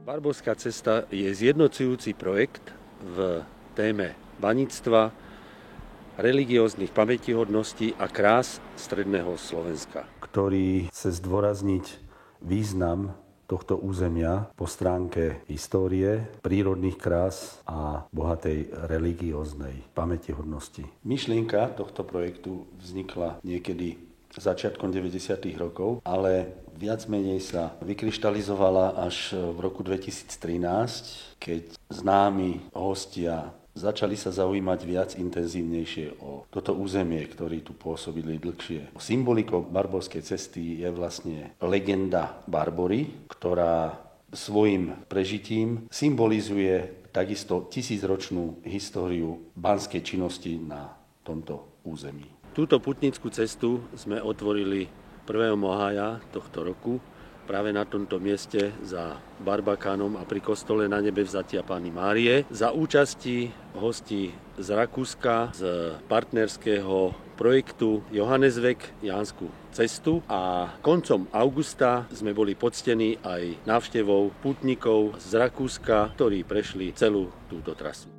Barborská cesta je zjednocujúci projekt v téme baníctva, religióznych pamätihodností a krás stredného Slovenska, ktorý chce zdôrazniť význam tohto územia po stránke histórie, prírodných krás a bohatej religióznej pamätihodnosti. Myšlienka tohto projektu vznikla niekedy začiatkom 90. rokov, ale viac menej sa vykryštalizovala až v roku 2013, keď známi hostia začali sa zaujímať viac intenzívnejšie o toto územie, ktorí tu pôsobili dlhšie. Symbolikou Barborskej cesty je vlastne legenda Barbory, ktorá svojim prežitím symbolizuje takisto 1000-ročnú históriu banskej činnosti na tomto území. Túto putnickú cestu sme otvorili 1. mája tohto roku práve na tomto mieste za Barbakánom a pri kostole Na nebevzatia Panny Márie za účasti hostí z Rakúska, z partnerského projektu Johannesweg Jánsku cestu a koncom augusta sme boli poctení aj návštevou pútnikov z Rakúska, ktorí prešli celú túto trasu.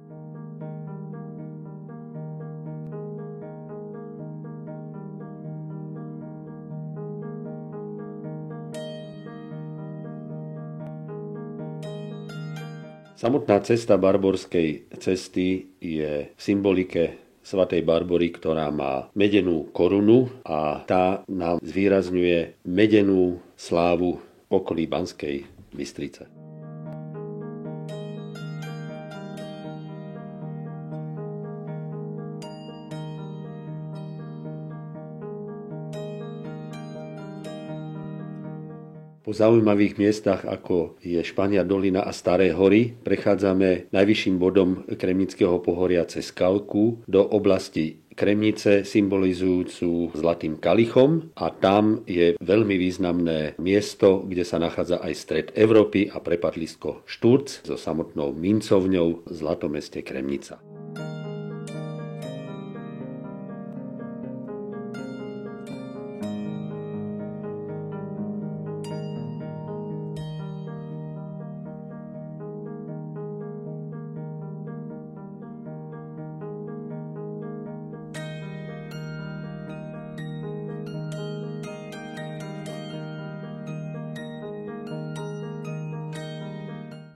Samotná cesta Barborskej cesty je v symbolike svätej Barbory, ktorá má medenú korunu a tá nám zvýrazňuje medenú slávu okolí Banskej Bystrice. Po zaujímavých miestach, ako je Špania dolina a Staré hory, prechádzame najvyšším bodom Kremnického pohoria cez Skalku do oblasti Kremnice, symbolizujúcu zlatým kalichom, a tam je veľmi významné miesto, kde sa nachádza aj stred Európy a prepadlisko Šturc so samotnou mincovňou v zlatom meste Kremnica.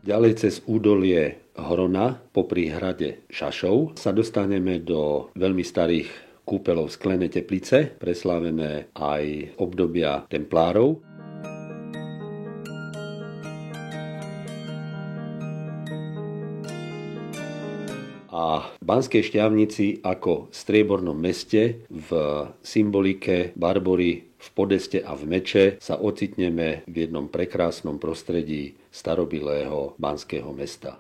Ďalej cez údolie Hrona popri hrade Šašov sa dostaneme do veľmi starých kúpeľov Sklené Teplice, preslávené aj obdobia templárov. A v Banskej Štiavnici ako striebornom meste v symbolike Barbory v podeste a v meče sa ocitneme v jednom prekrásnom prostredí starobilého banského mesta.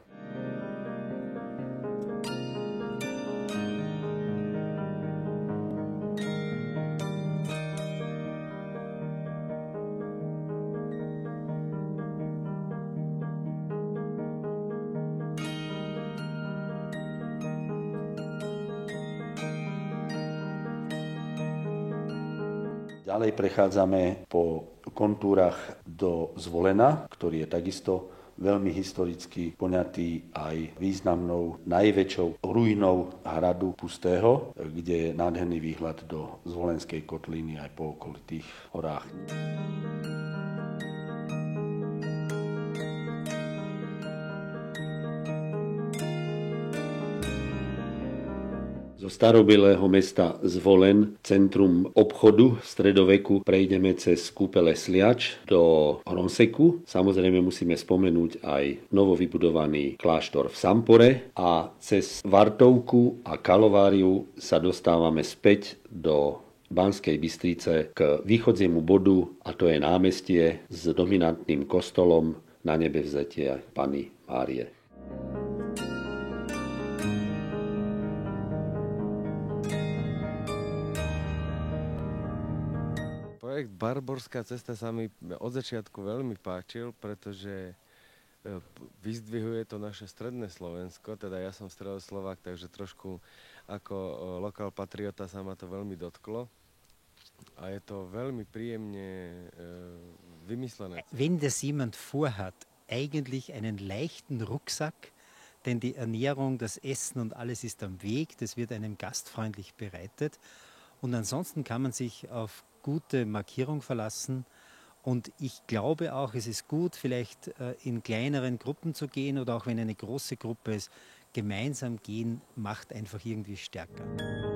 Ďalej prechádzame po kontúrach do Zvolena, ktorý je takisto veľmi historicky poňatý aj významnou najväčšou ruinou hradu Pustého, kde je nádherný výhľad do Zvolenskej kotliny aj po okolitých horách. Zo starobilého mesta Zvolen, centrum obchodu v stredoveku, prejdeme cez kúpele Sliač do Hronseku. Samozrejme musíme spomenúť aj novovybudovaný kláštor v Sampore a cez Vartovku a Kalováriu sa dostávame späť do Banskej Bystrice k východziemu bodu, a to je námestie s dominantným kostolom Na nebevzatia Panny Márie. Projekt Barborská cesta sa mi od začiatku veľmi páčil, pretože vyzdvihuje to naše stredné Slovensko, teda ja som stredoslovák, takže trošku ako lokál patriota sa ma to veľmi dotklo a je to veľmi príjemne vymyslené. Wenn das jemand vorhat, eigentlich einen leichten Rucksack, denn die Ernährung, das Essen und alles ist am Weg, das wird einem gastfreundlich bereitet. Und ansonsten kann man sich auf gute Markierung verlassen. Und ich glaube auch, es ist gut, vielleicht in kleineren Gruppen zu gehen oder auch wenn eine große Gruppe ist, gemeinsam gehen macht einfach irgendwie stärker.